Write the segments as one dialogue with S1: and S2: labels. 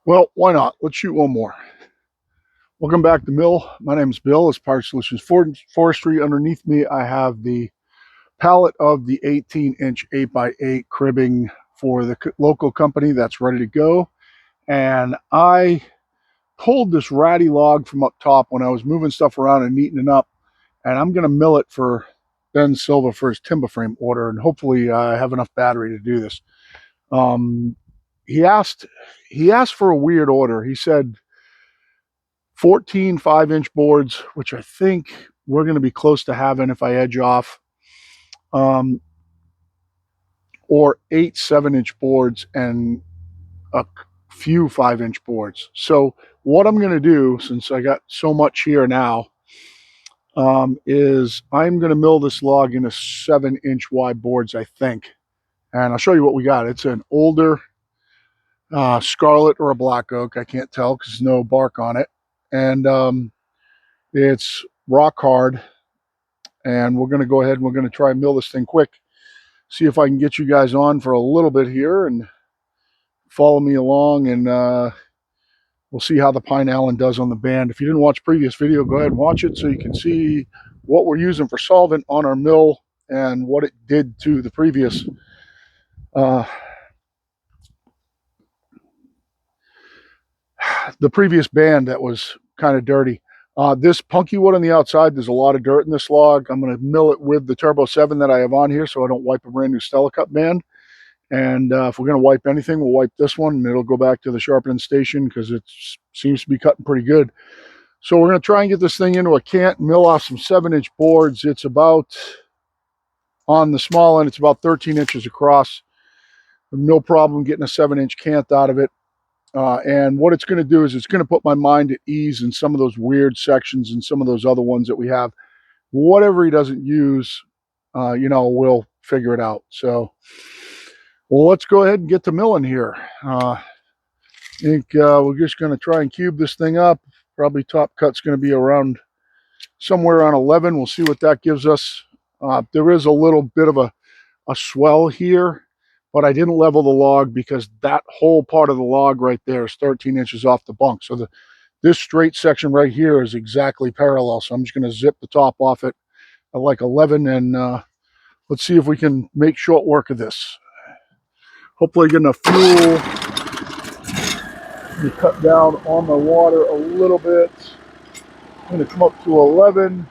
S1: Well, why not? Let's shoot one more. Welcome back to Mill. My name is Bill. It's Power Solutions Forestry. Underneath me, I have the pallet of the 18-inch 8x8 cribbing for the local company that's ready to go. And I pulled this ratty log from up top when I was moving stuff around and neatening it up. And I'm going to mill it for Ben Silva for his timberframe order. And hopefully I have enough battery to do this. He asked for a weird order. He said 14 5-inch boards, which I think we're going to be close to having if I edge off, or 8 7-inch boards and a few 5-inch boards. So what I'm going to do, since I got so much here now, is I'm going to mill this log into 7-inch wide boards, I think. And I'll show you what we got. It's an older scarlet or a black oak. I can't tell because there's no bark on it. And it's rock hard. And we're going to go ahead and we're going to try and mill this thing quick. See if I can get you guys on for a little bit here and follow me along, and we'll see how the Pine Allen does on the band. If you didn't watch previous video, go ahead and watch it so you can see what we're using for solvent on our mill and what it did to the previous band that was kind of dirty. This punky wood on the outside, there's a lot of dirt in this log. I'm going to mill it with the Turbo 7 that I have on here so I don't wipe a brand new Stella Cut band. And if we're going to wipe anything, we'll wipe this one, and it'll go back to the sharpening station because it seems to be cutting pretty good. So we're going to try and get this thing into a cant, mill off some 7-inch boards. It's about, on the small end, it's about 13 inches across. No problem getting a 7-inch cant out of it. And what it's going to do is it's going to put my mind at ease in some of those weird sections and some of those other ones that we have. Whatever he doesn't use, we'll figure it out. So, well, let's go ahead and get to milling here. I think we're just going to try and cube this thing up. Probably top cut's going to be around somewhere around 11. We'll see what that gives us. There is a little bit of a swell here, but I didn't level the log because that whole part of the log right there is 13 inches off the bunk. So this straight section right here is exactly parallel. So I'm just going to zip the top off it at like 11, and let's see if we can make short work of this. Hopefully get enough fuel to cut down on my water a little bit. I'm going to come up to 11.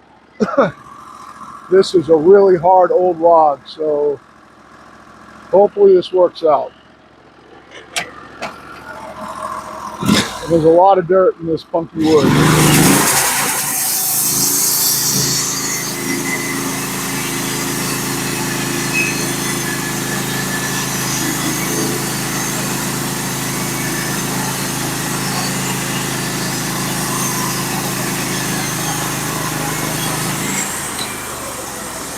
S1: This is a really hard old log, so hopefully this works out. And there's a lot of dirt in this funky wood.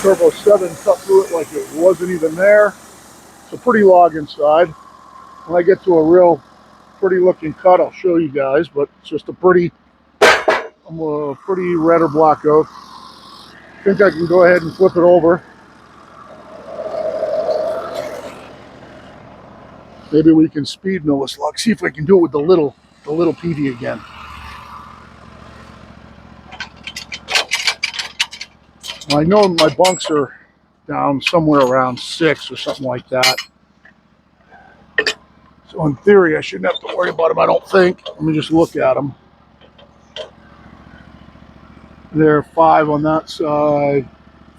S1: Turbo 7 cut through it like it wasn't even there. It's a pretty log inside. When I get to a real pretty looking cut, I'll show you guys, but it's just a pretty red or black oak. I think I can go ahead and flip it over. Maybe we can speed mill this log. See if I can do it with the little PD again. I know my bunks are down somewhere around 6 or something like that. So in theory, I shouldn't have to worry about them, I don't think. Let me just look at them. There are 5 on that side,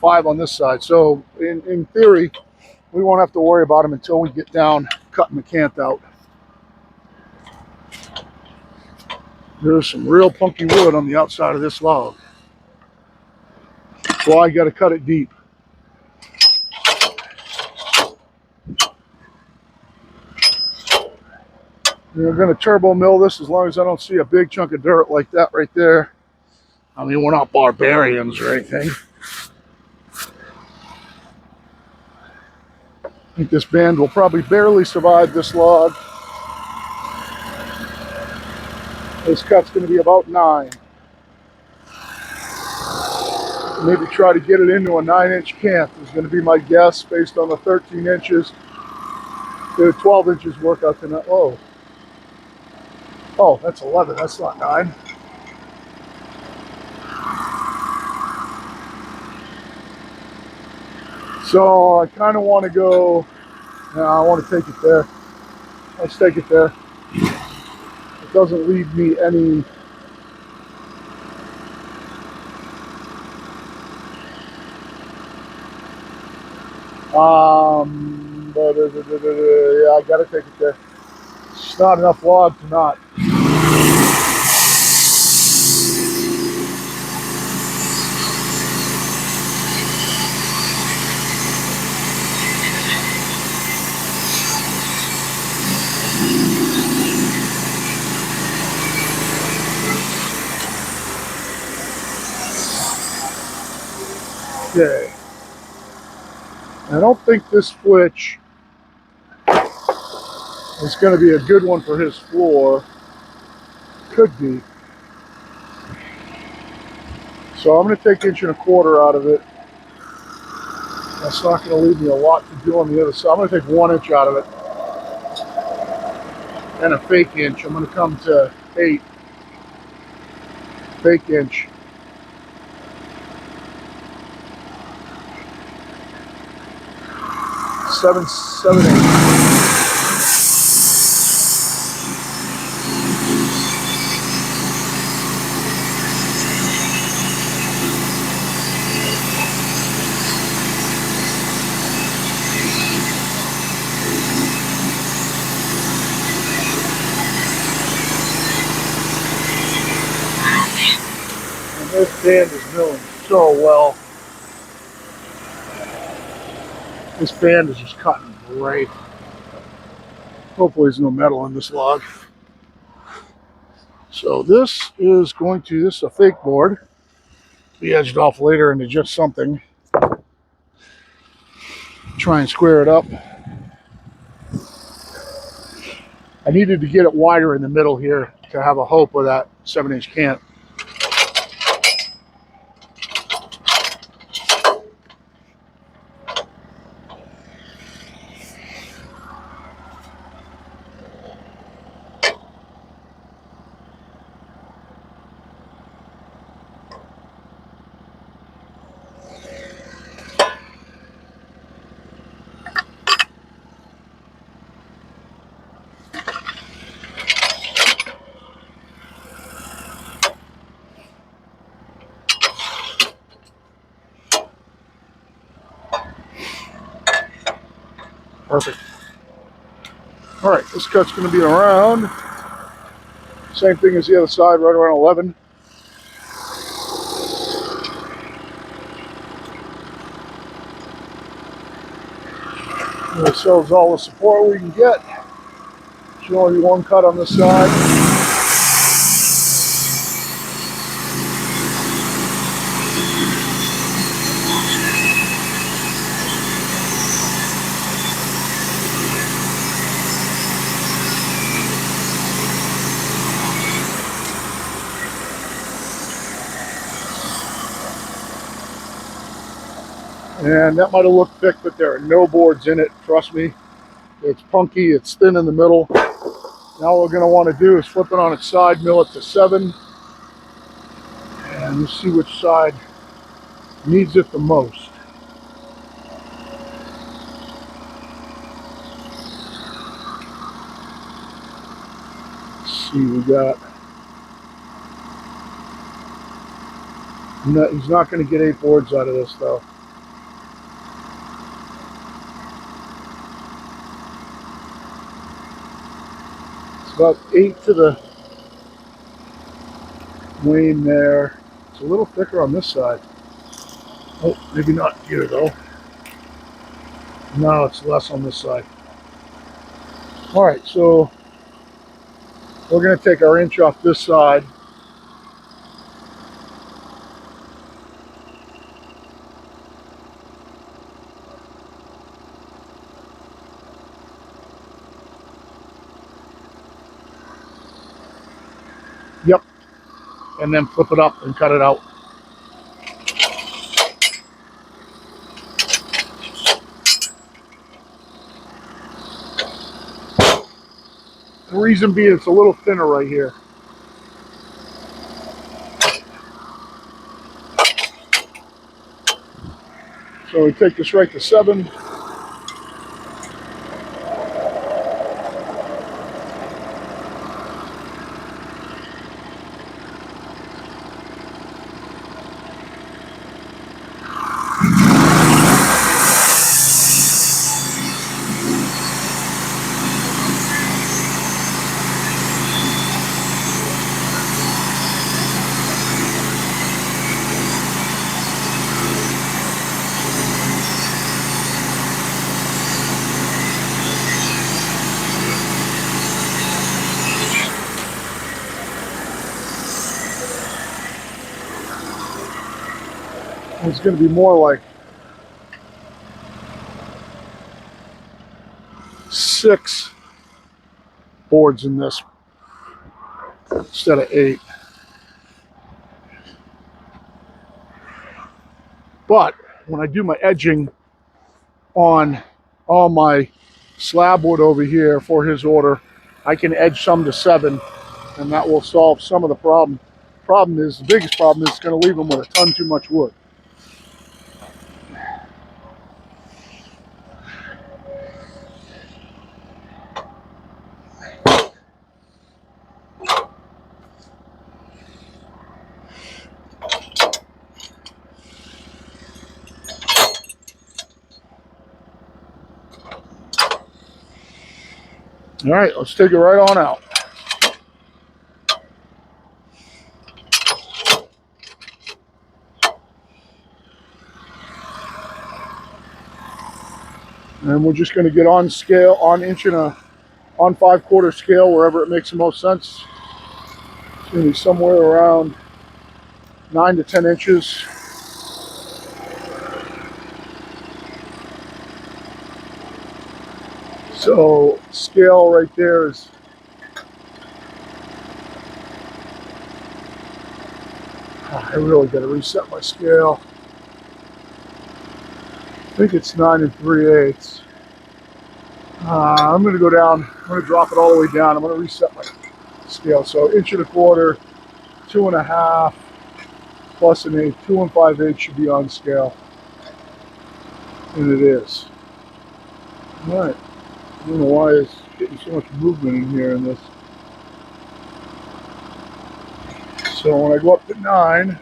S1: 5 on this side. So in theory, we won't have to worry about them until we get down cutting the cant out. There's some real punky wood on the outside of this log. That's why I got to cut it deep. We're going to turbo mill this as long as I don't see a big chunk of dirt like that right there. I mean, we're not barbarians or anything. I think this band will probably barely survive this log. This cut's going to be about 9. Maybe try to get it into a 9-inch cant is going to be my guess based on the 13 inches. The 12 inches work out to not. Oh. Oh, that's 11. That's not 9. So I kind of want to go. No, I want to take it there. Let's take it there. It doesn't leave me any. Yeah, I gotta take it there. It's not enough log to not. Okay. I don't think this switch is going to be a good one for his floor. Could be. So I'm going to take 1.25 out of it. That's not going to leave me a lot to do on the other side. I'm going to take 1 inch out of it and a fake inch. I'm going to come to 8. Fake inch. 7, 7, 8. And this band is milling so well. This band is just cutting great. Hopefully there's no metal in this log. So this is a fake board. Be edged off later into just something. Try and square it up. I needed to get it wider in the middle here to have a hope with that 7-inch cant. Perfect. All right, this cut's going to be around. Same thing as the other side, right around 11. Give ourselves all the support we can get. There's only 1 cut on this side. And that might have looked thick, but there are no boards in it. Trust me. It's punky, it's thin in the middle. Now what we're going to want to do is flip it on its side, mill it to 7. And see which side needs it the most. Let's see, we got. No, he's not going to get 8 boards out of this though. It's about 8 to the wane there. It's a little thicker on this side. Oh, maybe not here though. No, it's less on this side. All right, so we're going to take our inch off this side. Yep. And then flip it up and cut it out. reason being it's a little thinner right here. So we take this right to 7. It's going to be more like 6 boards in this instead of 8. But when I do my edging on all my slab wood over here for his order, I can edge some to 7, and that will solve some of the problem. The biggest problem is it's going to leave him with a ton too much wood. All right, let's take it right on out. And we're just going to get on scale, on 5/4 scale, wherever it makes the most sense. It's going to be somewhere around 9 to 10 inches. So scale right there is I really got to reset my scale. I think it's 9 3/8. I'm going to go down. I'm going to drop it all the way down. I'm going to reset my scale. So 1¼ 2½ plus an 8. 2 5/8 should be on scale, and it is. All right. I don't know why it's getting so much movement in here in this. So when I go up to 9,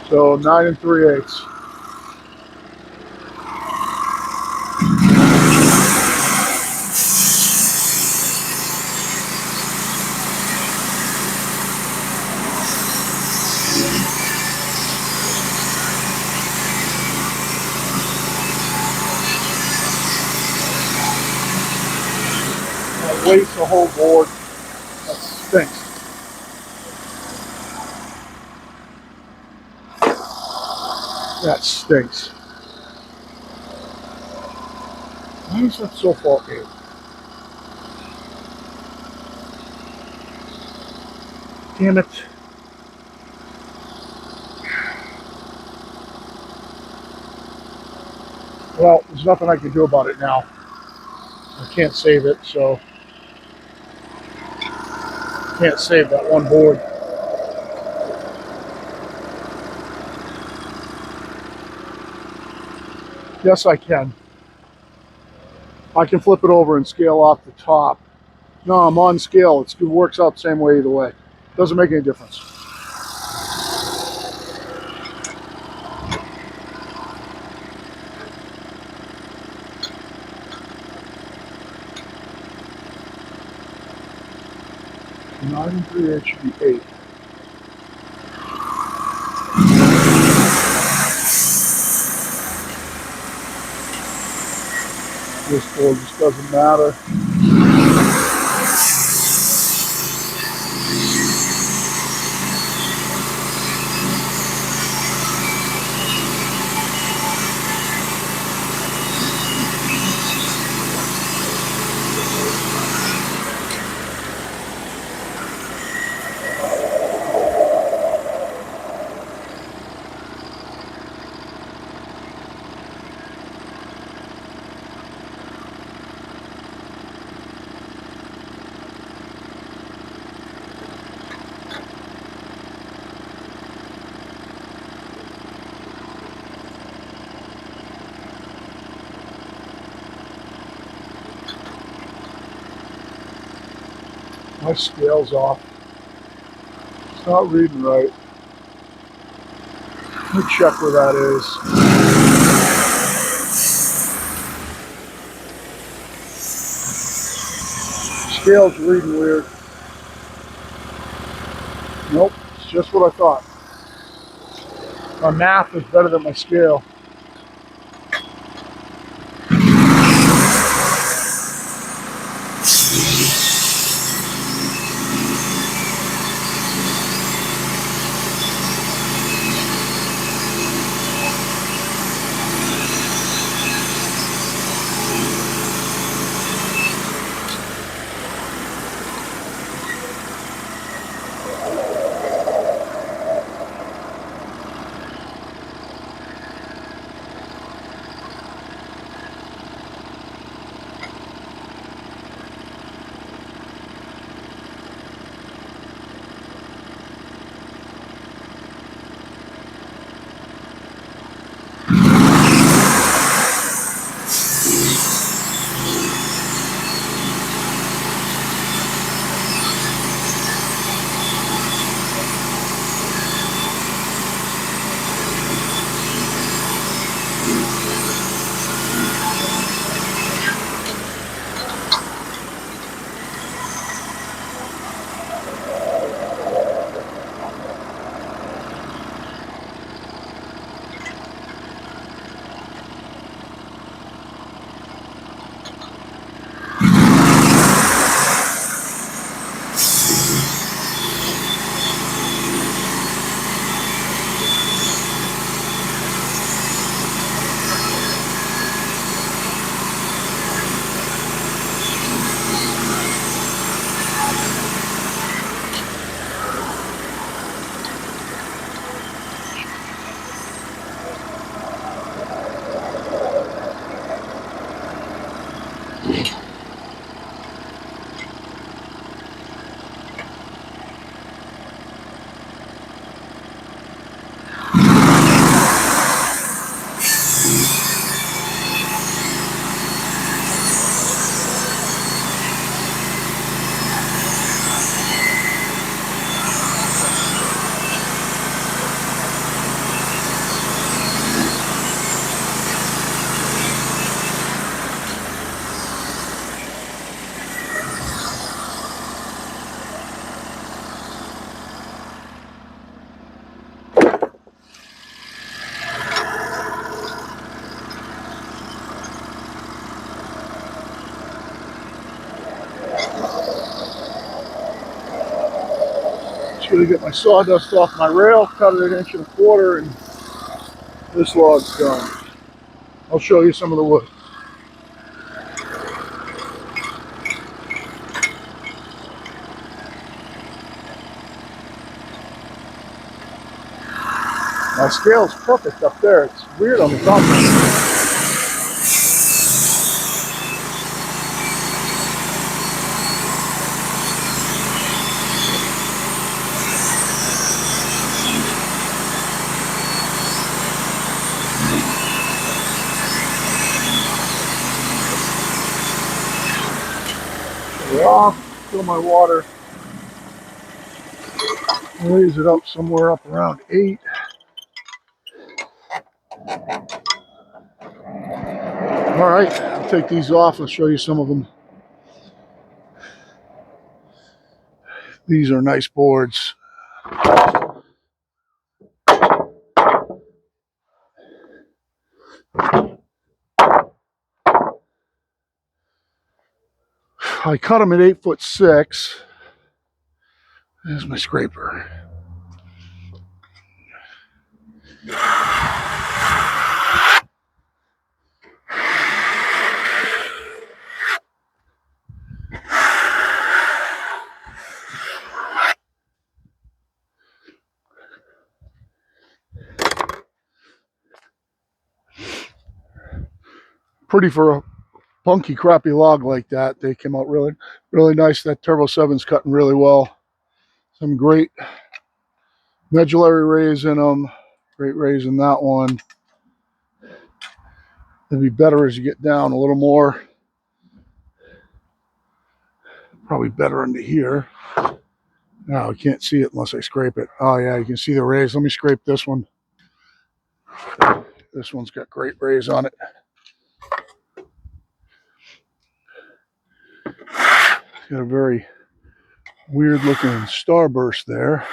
S1: so 9 3/8. Waste the whole board. That stinks. That stinks. Why is that so far in? Damn it. Well, there's nothing I can do about it now. I can't save it, so I can't save that one board. Yes, I can. I can flip it over and scale off the top. No, I'm on scale. It works out the same way either way. Doesn't make any difference. Nine 3/8 should be 8. This board just doesn't matter. My scale's off. It's not reading right. Let me check where that is. Scale's reading weird. Nope, it's just what I thought. My math is better than my scale. Just gonna get my sawdust off my rail, cut it 1.25 inches, and this log's done. I'll show you some of the wood. My scale's perfect up there. It's weird on the top. Off, fill my water, raise it up somewhere up around 8. All right, I'll take these off. I'll show you some of them. These are nice boards. I cut them at 8'6". There's my scraper. Pretty for a funky, crappy log like that. They came out really, really nice. That Turbo 7's cutting really well. Some great medullary rays in them. Great rays in that one. It'll be better as you get down a little more. Probably better under here. Now I can't see it unless I scrape it. Oh yeah, you can see the rays. Let me scrape this one. This one's got great rays on it. Got a very weird looking starburst there.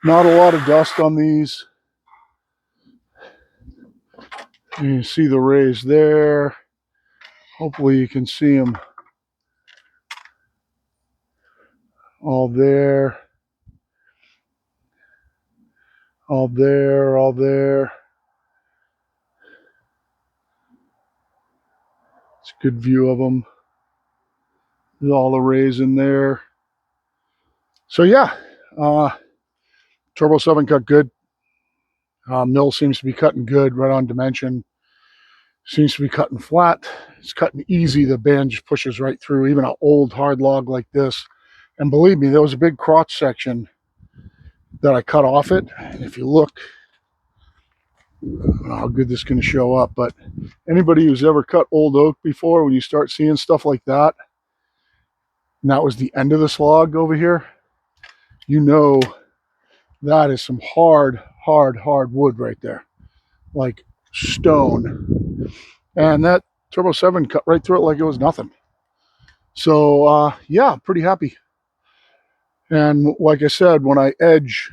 S1: Not a lot of dust on these. You can see the rays there. Hopefully you can see them all there. All there, all there. It's a good view of them. There's all the rays in there. So yeah, Turbo 7 cut good. Mill seems to be cutting good, right on dimension. Seems to be cutting flat. It's cutting easy. The band just pushes right through, even an old hard log like this. And believe me, there was a big crotch section that I cut off it. And if you look, I don't know how good this is going to show up, but anybody who's ever cut old oak before, when you start seeing stuff like that, and that was the end of this log over here, you know that is some hard wood right there, like stone. And that Turbo 7 cut right through it like it was nothing. So yeah, pretty happy. And like I said, when I edge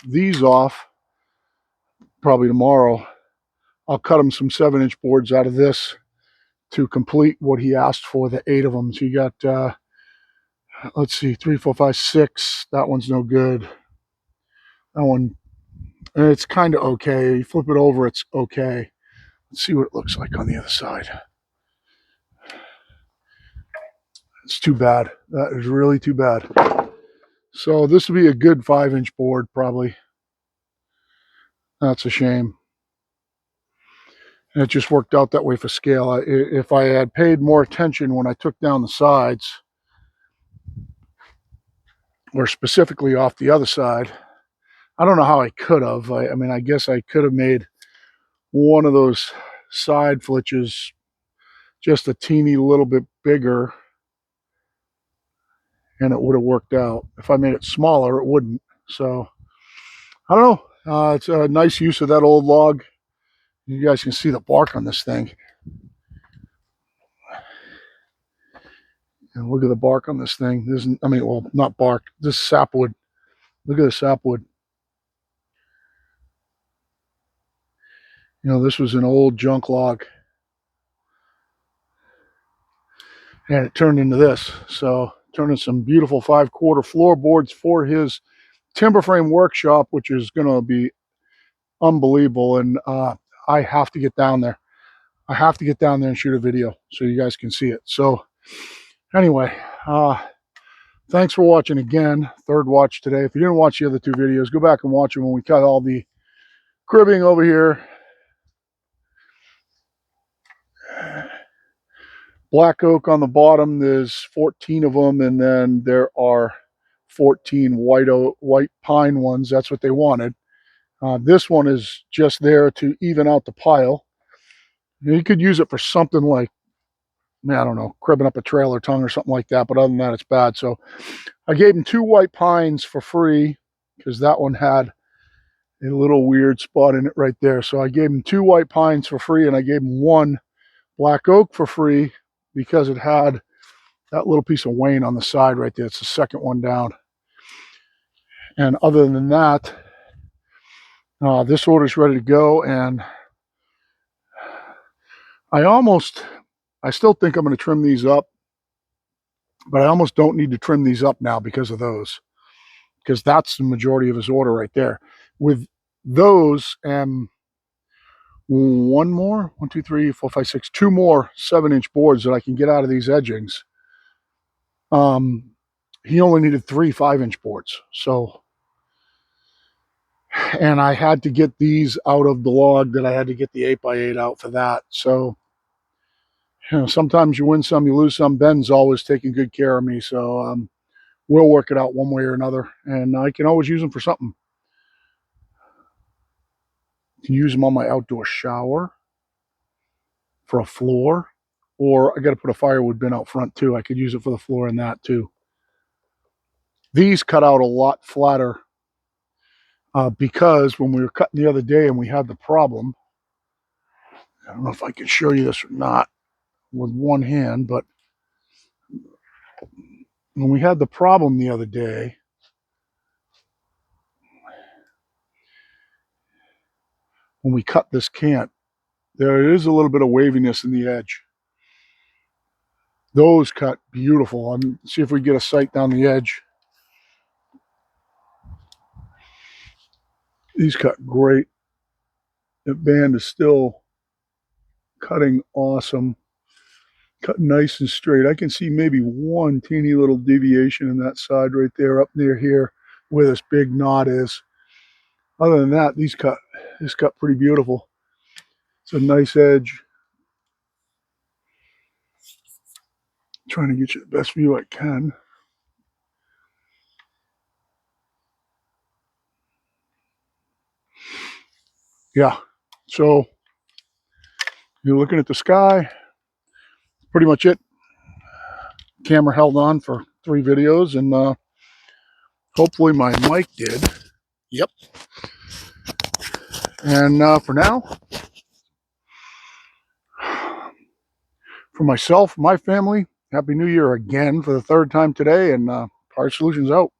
S1: these off, probably tomorrow, I'll cut him some 7-inch boards out of this to complete what he asked for, the 8 of them. So you got, let's see, 3, 4, 5, 6. That one's no good. That one, it's kind of okay. You flip it over, it's okay. Let's see what it looks like on the other side. It's too bad. That is really too bad. So this would be a good 5-inch board, probably. That's a shame. And it just worked out that way for scale. If I had paid more attention when I took down the sides, or specifically off the other side, I don't know how I could have. I mean, I guess I could have made one of those side flitches just a teeny little bit bigger, and it would have worked out. If I made it smaller, it wouldn't. So, I don't know. It's a nice use of that old log. You guys can see the bark on this thing. And look at the bark on this thing. This isn't, I mean, well, not bark. This is sapwood. Look at the sapwood. You know, this was an old junk log. And it turned into this. So, turned into some beautiful 5/4 floorboards for his timber frame workshop, which is going to be unbelievable. And I have to get down there. I have to get down there and shoot a video so you guys can see it. So, anyway, thanks for watching again. Third watch today. If you didn't watch the other 2 videos, go back and watch them when we cut all the cribbing over here. Black oak on the bottom, there's 14 of them, and then there are 14 white pine ones. That's what they wanted. This one is just there to even out the pile. You could use it for something like, I don't know, cribbing up a trailer tongue or something like that, but other than that, it's bad. So I gave him 2 white pines for free because that one had a little weird spot in it right there. So I gave him 2 white pines for free, and I gave him 1 black oak for free because it had that little piece of wane on the side right there. It's the second one down. And other than that, this order's ready to go. And I still think I'm going to trim these up, but I almost don't need to trim these up now because of those, because that's the majority of his order right there. With those and 1 more, 1, 2, 3, 4, 5, 6, 2 more 7-inch boards that I can get out of these edgings. He only needed 3 5-inch boards. So, and I had to get these out of the log that I had to get the 8x8 out for that. So, you know, sometimes you win some, you lose some. Ben's always taking good care of me. So, we'll work it out one way or another. And I can always use them for something. I can use them on my outdoor shower, for a floor, or I got to put a firewood bin out front too. I could use it for the floor and that too. These cut out a lot flatter because when we were cutting the other day and we had the problem, I don't know if I can show you this or not with one hand, but when we had the problem the other day, when we cut this cant, there is a little bit of waviness in the edge. Those cut beautiful. See if we get a sight down the edge. These cut great. The band is still cutting awesome. Cut nice and straight. I can see maybe one teeny little deviation in that side right there up near here where this big knot is. Other than that, this cut pretty beautiful. It's a nice edge. Trying to get you the best view I can. Yeah, so you're looking at the sky. Pretty much it. Camera held on for 3 videos, and hopefully my mic did. Yep. And for now, for myself, my family, Happy New Year again for the 3rd time today, and Power Solutions out.